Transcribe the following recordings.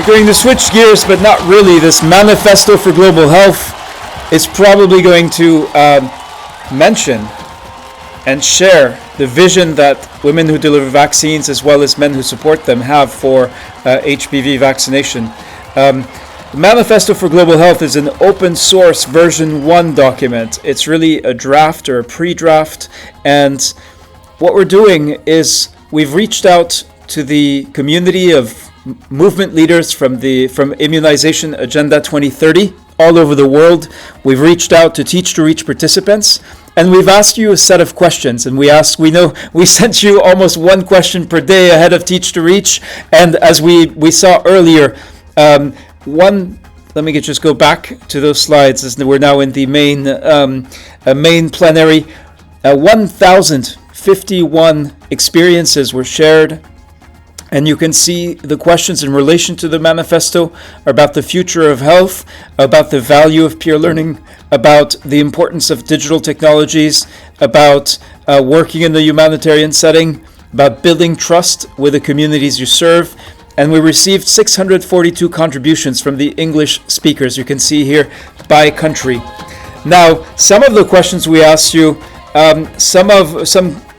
going to switch gears, but not really. This Manifesto for Global Health is probably going to mention and share the vision that women who deliver vaccines, as well as men who support them, have for HPV vaccination. The Manifesto for Global Health is an open source version 1 document. It's really a draft or a pre-draft, and what we're doing is we've reached out to the community of movement leaders from Immunization Agenda 2030 all over the world. We've reached out to Teach to Reach participants, and we've asked you a set of questions. And we know we sent you almost one question per day ahead of Teach to Reach. And as we saw earlier, let me just go back to those slides, as we're now in the main plenary. 1,051 experiences were shared. And you can see the questions in relation to the manifesto are about the future of health, about the value of peer learning, about the importance of digital technologies, about working in the humanitarian setting, about building trust with the communities you serve. And we received 642 contributions from the English speakers, you can see here, by country. Now, some of the questions we asked you, some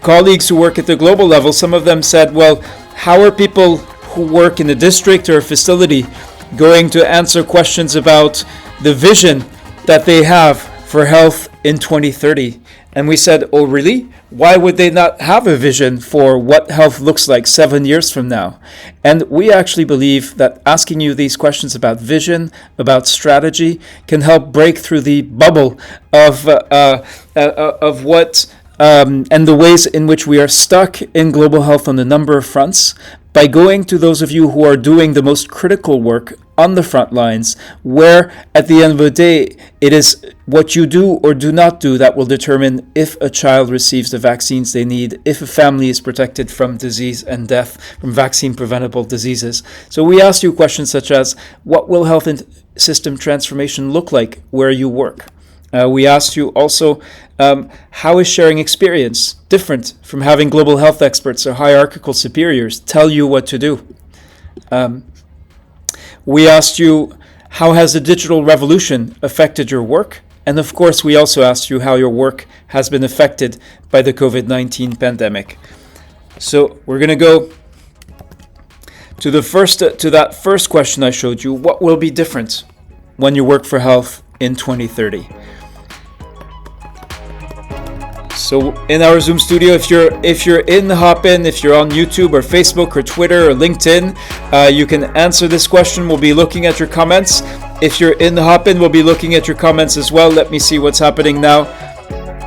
colleagues who work at the global level, some of them said, well, how are people who work in a district or a facility going to answer questions about the vision that they have for health in 2030? And we said, oh, really? Why would they not have a vision for what health looks like 7 years from now? And we actually believe that asking you these questions about vision, about strategy, can help break through the bubble of what and the ways in which we are stuck in global health on a number of fronts, by going to those of you who are doing the most critical work on the front lines, where at the end of the day, it is what you do or do not do that will determine if a child receives the vaccines they need, if a family is protected from disease and death, from vaccine-preventable diseases. So we asked you questions such as, what will health system transformation look like where you work? We asked you also, how is sharing experience different from having global health experts or hierarchical superiors tell you what to do? We asked you, how has the digital revolution affected your work? And of course, we also asked you how your work has been affected by the COVID-19 pandemic. So we're going to go to that first question I showed you. What will be different when you work for health in 2030? So in our Zoom studio, if you're in Hopin, if you're on YouTube or Facebook or Twitter or LinkedIn, you can answer this question. We'll be looking at your comments. If you're in Hopin, we'll be looking at your comments as well. Let me see what's happening now.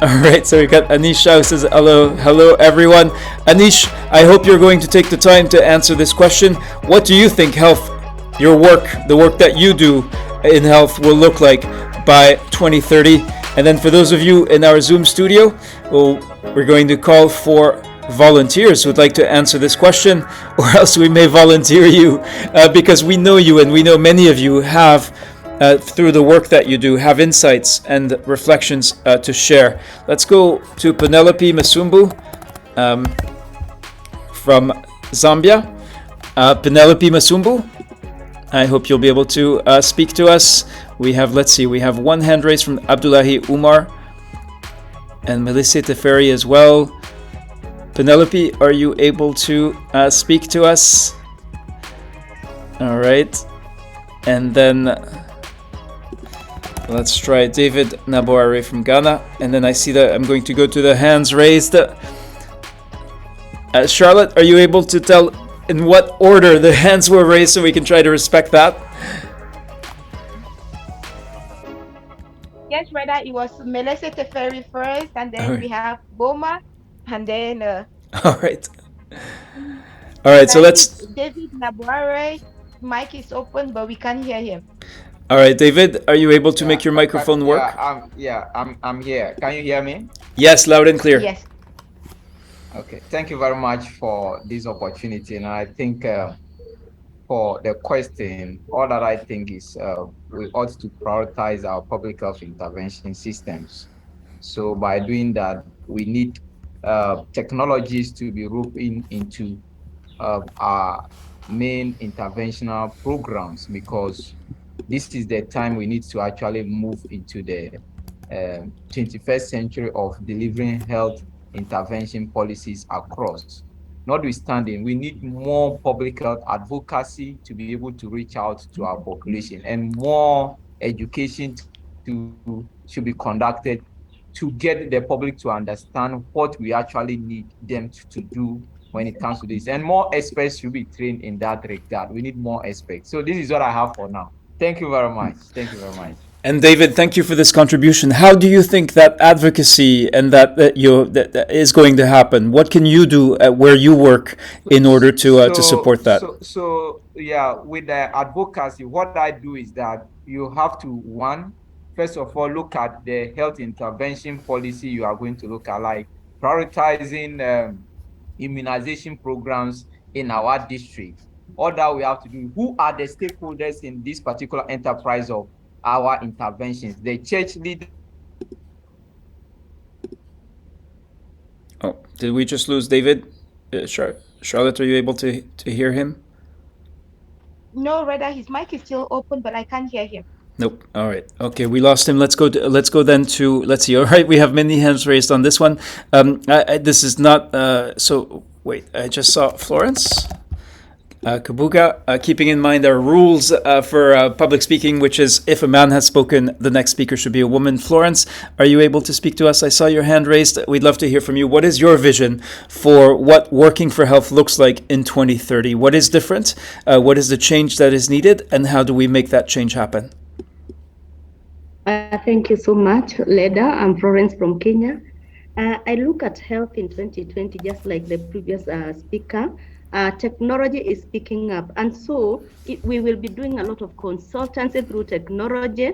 All right, so we got Anisha who says hello everyone. Anish, I hope you're going to take the time to answer this question. What do you think health, your work, the work that you do in health will look like by 2030? And then for those of you in our Zoom studio, we're going to call for volunteers who would like to answer this question, or else we may volunteer you because we know you, and we know many of you have, through the work that you do, have insights and reflections to share. Let's go to Penelope Masumbu from Zambia. Penelope Masumbu, I hope you'll be able to speak to us. We have one hand raised from Abdullahi Umar and Melissa Teferi as well. Penelope, are you able to speak to us? All right. And then let's try David Naboare from Ghana. And then I see that I'm going to go to the hands raised. Charlotte, are you able to tell in what order the hands were raised so we can try to respect that? Yes, brother, it was Melissa Teferi first, and then we have Boma, and then... All right. All right, so let's... David Nabuare, mic is open, but we can't hear him. All right, David, are you able to make your microphone work? I'm here. Can you hear me? Yes, loud and clear. Yes. Okay, thank you very much for this opportunity. And I think for the question, all that I think is we ought to prioritize our public health intervention systems. So by doing that, we need technologies to be roped into our main interventional programs, because this is the time we need to actually move into the 21st century of delivering health intervention policies across. Notwithstanding, we need more public health advocacy to be able to reach out to our population, and more education should be conducted to get the public to understand what we actually need them to do when it comes to this. And more experts should be trained in that regard. We need more experts. So this is what I have for now. Thank you very much. Thank you very much. And David, thank you for this contribution. How do you think that advocacy and that that is going to happen? What can you do at where you work in order to support that? So yeah, with the advocacy, what I do is that you have to, one, first of all, look at the health intervention policy you are going to look at, like prioritizing immunization programs in our district. All that we have to do, who are the stakeholders in this particular enterprise of our interventions? The church leaders, Oh, did we just lose David? Charlotte, are you able to hear him? No, rather his mic is still open, but I can't hear him. Nope. All right. Okay, we lost him. Let's go then to, let's see. All right, we have many hands raised on this one. This is not. So wait, I just saw Florence. Kabuga, keeping in mind our rules for public speaking, which is if a man has spoken, the next speaker should be a woman. Florence, are you able to speak to us? I saw your hand raised. We'd love to hear from you. What is your vision for what working for health looks like in 2030? What is different? What is the change that is needed? And how do we make that change happen? Thank you so much, Leda. I'm Florence from Kenya. I look at health in 2020, just like the previous speaker. Technology is picking up, and so we will be doing a lot of consultancy through technology.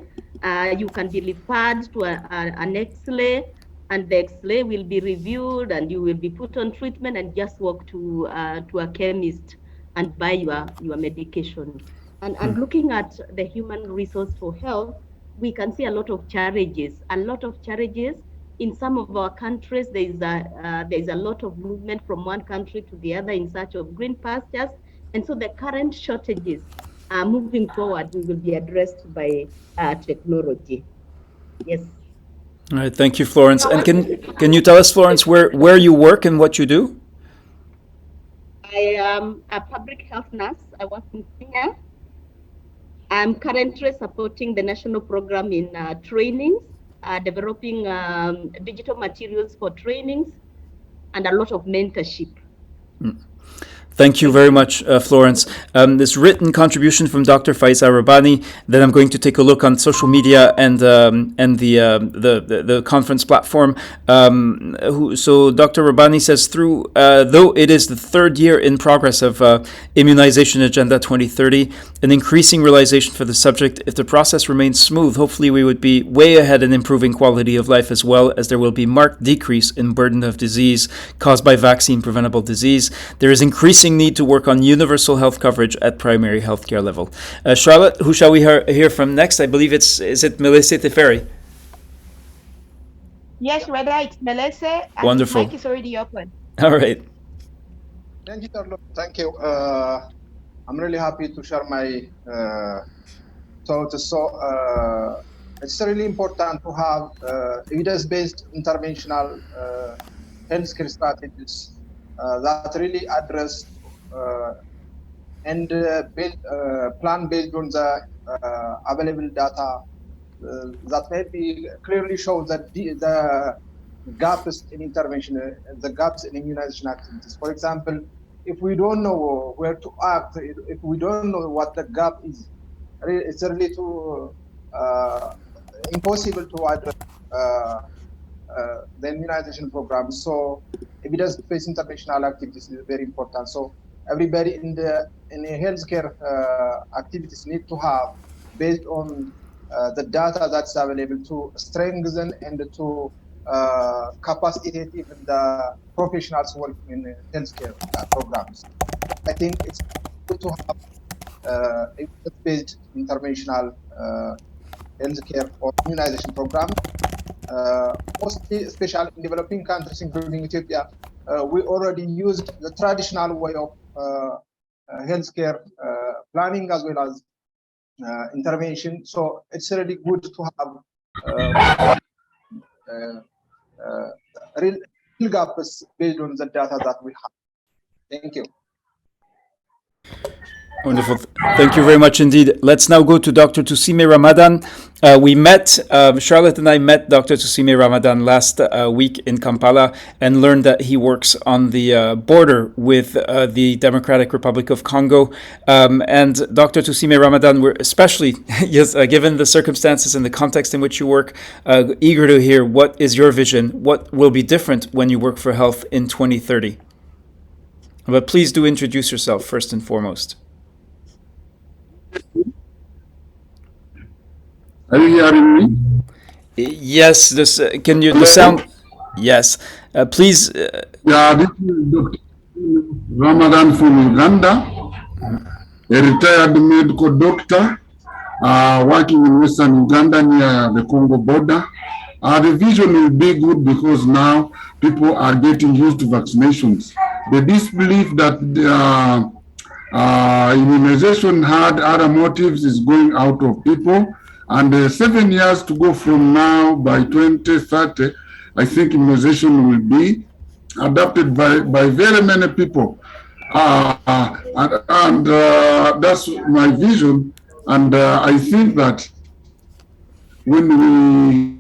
You can be referred to an X-ray, and the X-ray will be reviewed, and you will be put on treatment, and just walk to a chemist and buy your medication. And looking at the human resource for health, we can see a lot of challenges. In some of our countries, there is a lot of movement from one country to the other in search of green pastures. And so the current shortages moving forward will be addressed by technology. Yes. All right. Thank you, Florence. And can you tell us, Florence, where you work and what you do? I am a public health nurse. I work in Kenya. I'm currently supporting the national program in trainings, developing digital materials for trainings, and a lot of mentorship. Thank you very much, Florence. This written contribution from Dr. Faiz Arabani that I'm going to take a look on social media and the conference platform. So Dr. Rabani says, though it is the third year in progress of Immunization Agenda 2030, an increasing realization for the subject, if the process remains smooth, hopefully we would be way ahead in improving quality of life, as well as there will be marked decrease in burden of disease caused by vaccine-preventable disease. There is increasing need to work on universal health coverage at primary healthcare level. Charlotte, who shall we hear from next? I believe is it Melissa Teferi? Yes, rather it's Melissa. Wonderful. The mic is already open. All right. Thank you, Carlo. Thank you. I'm really happy to share my thoughts. So it's really important to have evidence-based interventional healthcare strategies that really address and build plan based on the available data that maybe clearly shows that the gaps in intervention, the gaps in immunization activities. For example, if we don't know where to act, if we don't know what the gap is, it's really too impossible to address the immunization program. So evidence-based interventional activities is very important. So everybody in the healthcare activities need to have, based on the data that's available, to strengthen and to capacitate even the professionals working in healthcare programs. I think it's good to have evidence-based interventional healthcare or immunization program. Mostly, especially in developing countries, including Ethiopia, we already used the traditional way of healthcare planning as well as intervention. So it's really good to have real gaps based on the data that we have. Thank you. Wonderful. Thank you very much indeed. Let's now go to Dr. Tusime Ramadan. We met, Charlotte and I met Dr. Tusime Ramadan last week in Kampala and learned that he works on the border with the Democratic Republic of Congo. And Dr. Tusime Ramadan, we're especially, yes, given the circumstances and the context in which you work, eager to hear what is your vision, what will be different when you work for health in 2030. But please do introduce yourself first and foremost. Are you hearing me? Yes, this can you the sound? Yes, please. Yeah, this is Dr. Ramadan from Uganda, a retired medical doctor working in Western Uganda near the Congo border. The vision will be good because now people are getting used to vaccinations. The disbelief that immunization had other motives is going out of people. And 7 years to go from now, by 2030, I think immunization will be adopted by very many people. And that's my vision. And I think that when we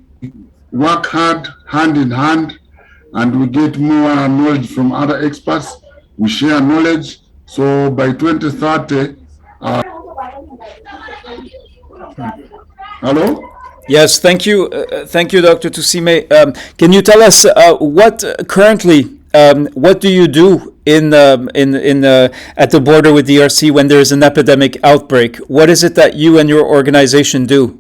work hard, hand in hand, and we get more knowledge from other experts, we share knowledge. So by 2030, hello? Yes, thank you, Dr. Tusime. Can you tell us what currently, what do you do in at the border with DRC when there is an epidemic outbreak? What is it that you and your organization do?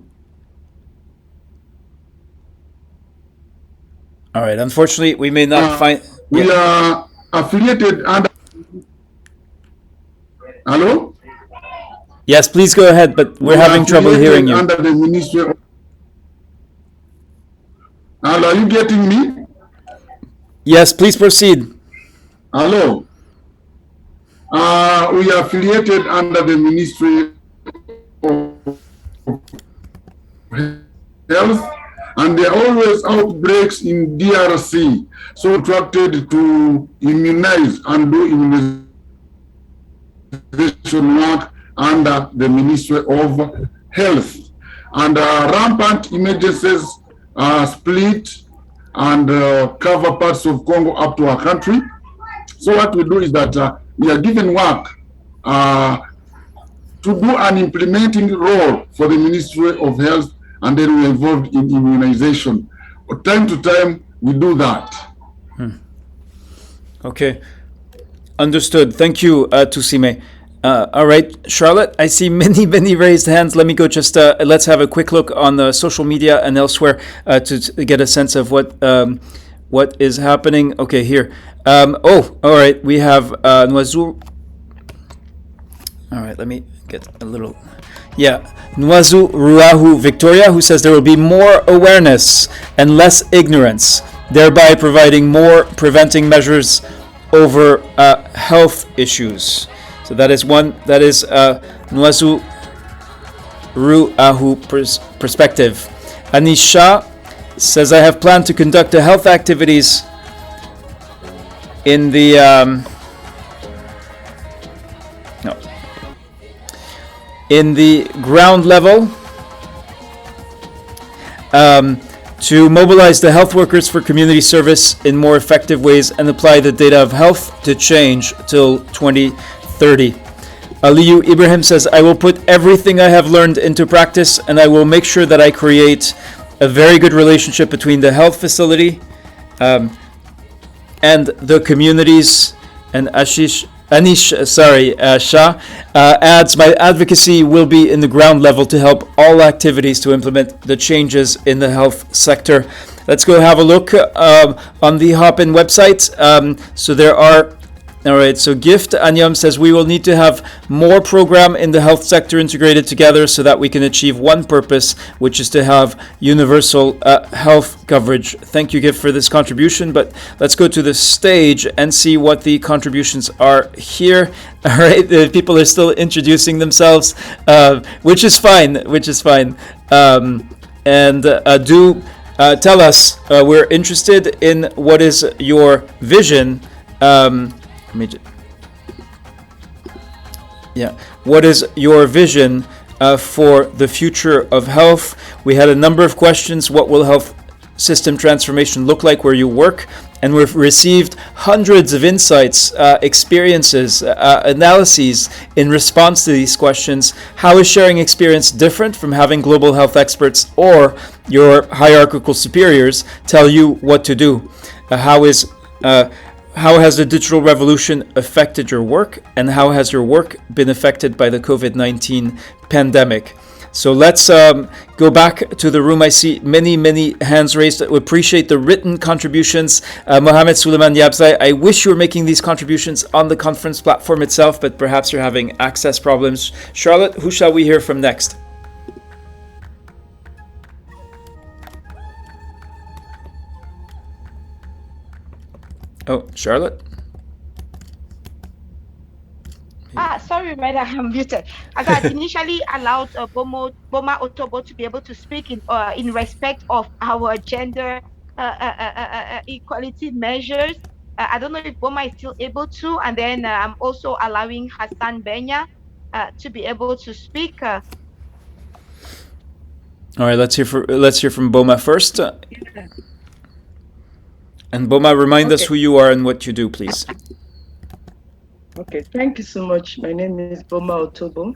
All right. Unfortunately, we may not find. We are affiliated under. Hello? Yes, please go ahead, but we're having trouble hearing you. Under the Ministry of... Hello, are you getting me? Yes, please proceed. Hello. We are affiliated under the Ministry of Health, and there are always outbreaks in DRC. So contracted to immunize and do immunization work under the Ministry of Health. And rampant emergencies split and cover parts of Congo up to our country. So what we do is that we are given work to do an implementing role for the Ministry of Health, and then we're involved in immunization. Time to time, we do that. Okay. Understood. Thank you, Tusime. All right, Charlotte, I see many raised hands. Let me go just, let's have a quick look on the social media and elsewhere to get a sense of what is happening. Okay, here. All right, we have Noizou. All right, let me get a little... Yeah, Noizou Ruahu Victoria, who says there will be more awareness and less ignorance, thereby providing more preventing measures over health issues. So that is one, that is Noizou Ruahu perspective. Anisha says, I have planned to conduct a health activities in the in the ground level to mobilize the health workers for community service in more effective ways and apply the data of health to change till 2030. Aliyu Ibrahim says, I will put everything I have learned into practice, and I will make sure that I create a very good relationship between the health facility and the communities. And Anish Shah adds, my advocacy will be in the ground level to help all activities to implement the changes in the health sector. Let's go have a look on the Hopin website. So there are All right, so Gift Anyam says we will need to have more program in the health sector integrated together so that we can achieve one purpose, which is to have universal health coverage. Thank you, Gift, for this contribution, but let's go to the stage and see what the contributions are here. All right, the people are still introducing themselves, which is fine, and do tell us, we're interested in what is your vision. What is your vision for the future of health? We had a number of questions. What will health system transformation look like where you work? And we've received hundreds of insights, experiences, analyses in response to these questions. How is sharing experience different from having global health experts or your hierarchical superiors tell you what to do? How has the digital revolution affected your work, and how has your work been affected by the COVID-19 pandemic? So let's go back to the room. I see many hands raised. We appreciate the written contributions. Mohammed Suleiman Yabzai, I wish you were making these contributions on the conference platform itself, but perhaps you're having access problems. Charlotte, who shall we hear from next? Oh, Charlotte? Sorry, madam, I'm muted. I got initially allowed Boma Otobo to be able to speak in respect of our gender equality measures. I don't know if Boma is still able to, and then I'm also allowing Hassan Benya to be able to speak. All right, let's hear from Boma first. And Boma, remind us who you are and what you do, please. Okay, thank you so much. My name is Boma Otobo.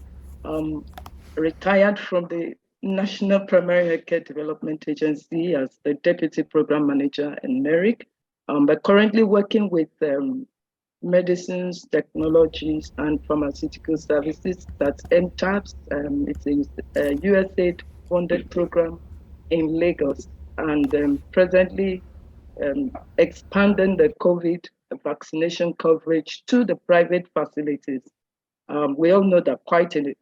Retired from the National Primary Healthcare Development Agency as the Deputy Program Manager in MERIC, but currently working with medicines, technologies, and pharmaceutical services. That's MTAPS. It's a USAID-funded program in Lagos, and presently expanding the COVID vaccination coverage to the private facilities. We all know that quite a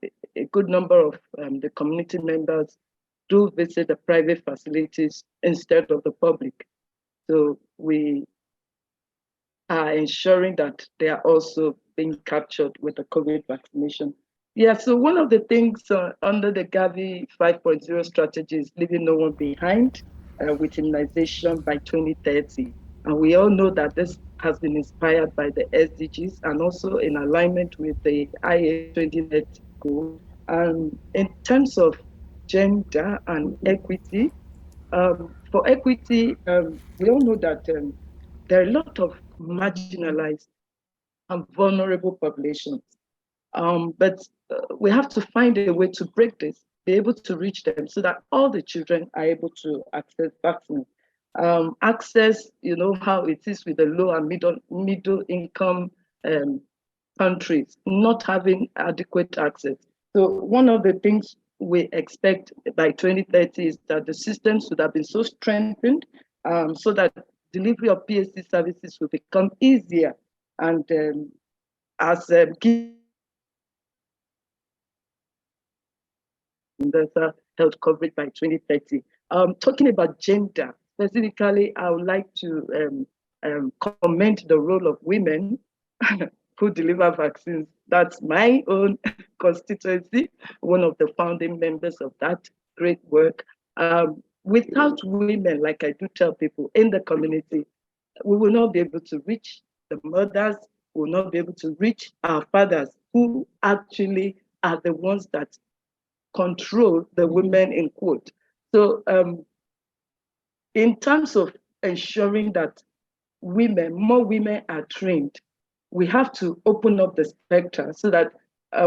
good number of the community members do visit the private facilities instead of the public. So we are ensuring that they are also being captured with the COVID vaccination. Yeah, so one of the things under the Gavi 5.0 strategy is leaving no one behind with immunization by 2030. And we all know that this has been inspired by the SDGs and also in alignment with the IA 2030 goal. In terms of gender and equity, for equity, we all know that there are a lot of marginalized and vulnerable populations. But we have to find a way to break this, be able to reach them so that all the children are able to access vaccines. Access, you know how it is with the low and middle income countries, not having adequate access. So one of the things we expect by 2030 is that the systems would have been so strengthened so that delivery of PSC services will become easier. And as universal health coverage by 2030. Talking about gender, specifically, I would like to comment the role of women who deliver vaccines. That's my own constituency, one of the founding members of that great work. Without women, like I do tell people in the community, we will not be able to reach the mothers, we will not be able to reach our fathers, who actually are the ones that control the women in quote. So in terms of ensuring that more women are trained, we have to open up the spectrum so that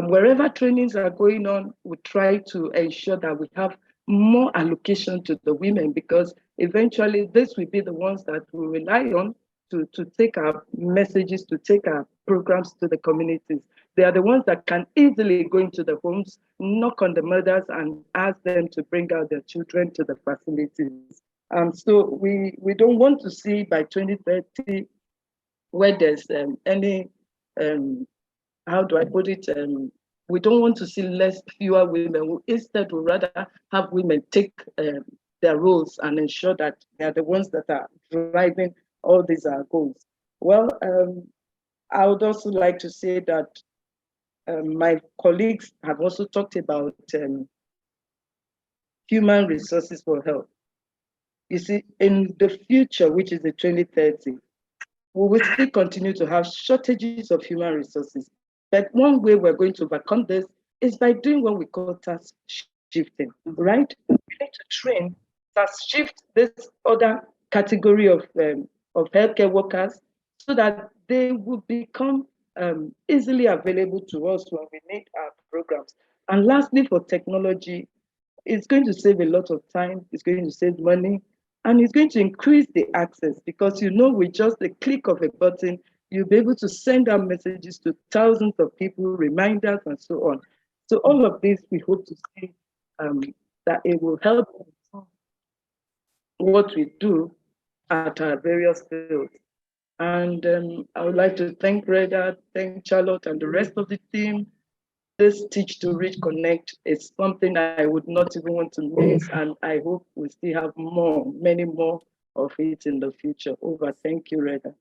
wherever trainings are going on, we try to ensure that we have more allocation to the women, because eventually this will be the ones that we rely on to take our messages, to take our programs to the communities. They are the ones that can easily go into the homes, knock on the mothers and ask them to bring out their children to the facilities. So we don't want to see by 2030 where there's any how do I put it? We don't want to see fewer women. Instead, we rather have women take their roles and ensure that they are the ones that are driving all these goals. Well, I would also like to say that my colleagues have also talked about human resources for health. You see, in the future, which is the 2030, we will still continue to have shortages of human resources. But one way we're going to overcome this is by doing what we call task shifting, right? We need to train, task shift this other category of healthcare workers so that they will become easily available to us when we need our programs. And lastly, for technology, it's going to save a lot of time, it's going to save money, and it's going to increase the access because with just a click of a button, you'll be able to send out messages to thousands of people, reminders, and so on. So all of this, we hope to see that it will help what we do at our various fields. And I would like to thank Reda, thank Charlotte, and the rest of the team. This Teach to Reach Connect is something I would not even want to miss, and I hope we still have many more of it in the future. Over. Thank you, Reda.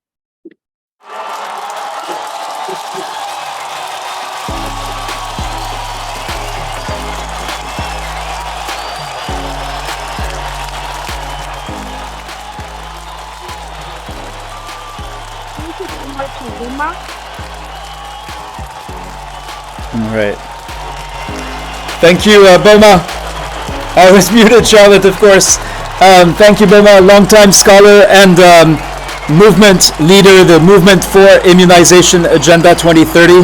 Thank you so much, Boma. All right. Thank you, Boma. I was muted, Charlotte, of course. Thank you, Boma, a longtime scholar and movement leader, the Movement for Immunization Agenda 2030.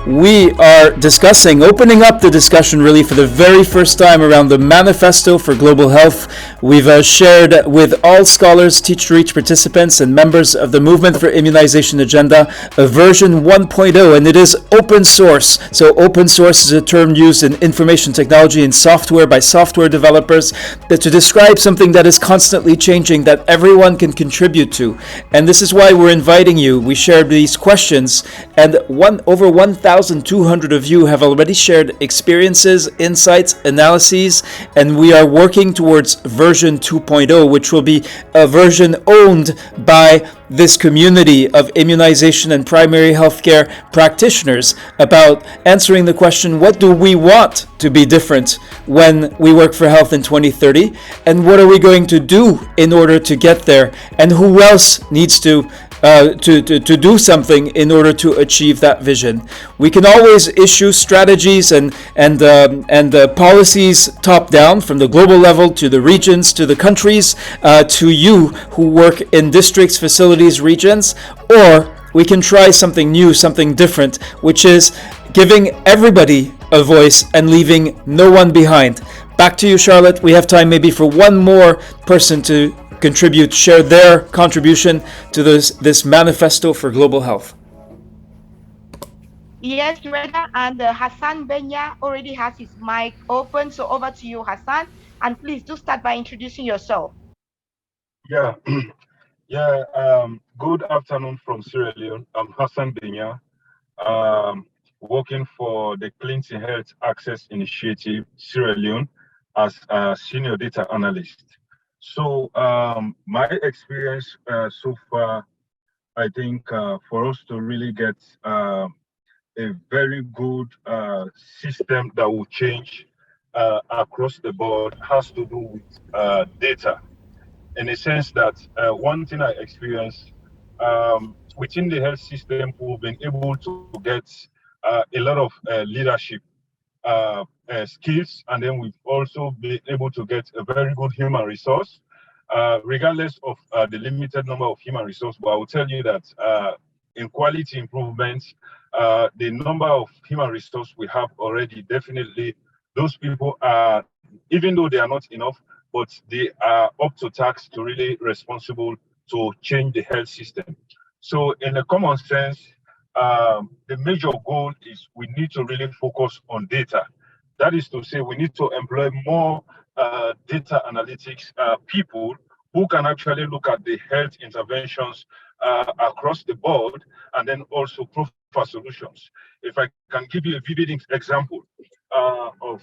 We are opening up the discussion really for the very first time around the Manifesto for Global Health. We've shared with all scholars, Teach to Reach participants, and members of the Movement for Immunization Agenda a version 1.0, and it is open source. So open source is a term used in information technology and software by software developers to describe something that is constantly changing that everyone can contribute to. And this is why we're inviting you. We shared these questions, and over 1,200 of you have already shared experiences, insights, analyses, and we are working towards version 2.0, which will be a version owned by this community of immunization and primary healthcare practitioners about answering the question, what do we want to be different when we work for health in 2030, and what are we going to do in order to get there, and who else needs to do something in order to achieve that vision. We can always issue strategies and policies top down from the global level to the regions, to the countries, to you who work in districts, facilities, regions, or we can try something new, something different, which is giving everybody a voice and leaving no one behind. Back to you, Charlotte. We have time maybe for one more person to share their contribution to this Manifesto for Global Health. Yes, Reda, and Hassan Benya already has his mic open. So over to you, Hassan. And please do start by introducing yourself. Yeah, good afternoon from Sierra Leone. I'm Hassan Benya, working for the Clinton Health Access Initiative, Sierra Leone, as a senior data analyst. So my experience so far, I think for us to really get a very good system that will change across the board has to do with data. In the sense that one thing I experienced within the health system, we've been able to get a lot of leadership skills, and then we've also been able to get a very good human resource, regardless of the limited number of human resource. But I will tell you that in quality improvements, the number of human resource we have already, definitely those people are, even though they are not enough, but they are up to task to really responsible to change the health system. So in a common sense, the major goal is we need to really focus on data. That is to say, we need to employ more data analytics people who can actually look at the health interventions across the board and then also profile solutions. If I can give you a vivid example of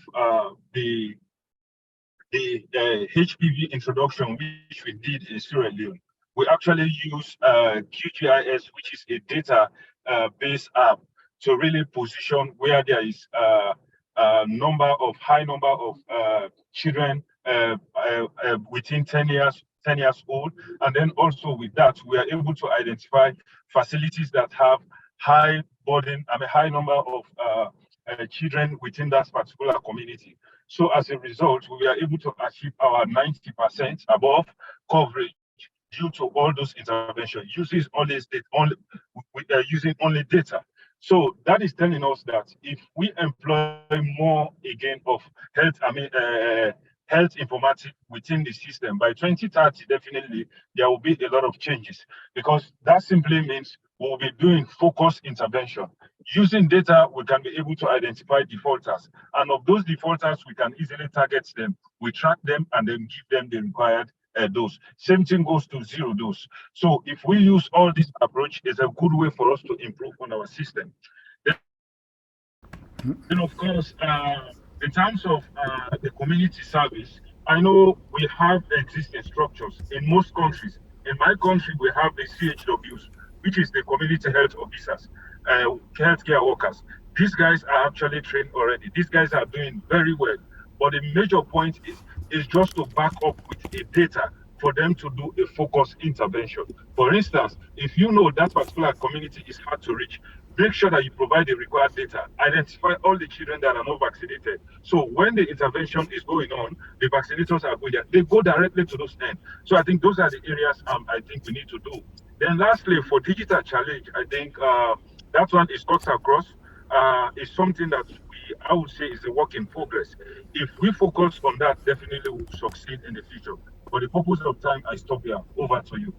the HPV introduction, which we did in Sierra Leone, we actually use QGIS, which is a data-based app, to really position where there is high number of children within 10 years old, and then also with that we are able to identify facilities that have high number of children within that particular community. So as a result, we are able to achieve our 90% above coverage due to all those interventions, using only data. So that is telling us that if we employ more again of health informatics within the system, by 2030, definitely there will be a lot of changes, because that simply means we'll be doing focused intervention. Using data, we can be able to identify defaulters, and of those defaulters, we can easily target them, we track them, and then give them the required dose. Same thing goes to zero dose. So if we use all this approach, it's a good way for us to improve on our system. Then of course, in terms of the community service, I know we have existing structures in most countries. In my country, we have the CHWs, which is the community health officers, healthcare workers. These guys are actually trained already. These guys are doing very well. But the major point is just to back up with a data for them to do a focused intervention. For instance, if you know that particular community is hard to reach, make sure that you provide the required data. Identify all the children that are not vaccinated. So when the intervention is going on, the vaccinators are going there. They go directly to those ends. So I think those are the areas I think we need to do. Then lastly, for digital challenge, I think that one is cuts across. Is something that I would say is a work in progress. If we focus on that, definitely we'll succeed in the future. For the purpose of time, I stop here. Over to you.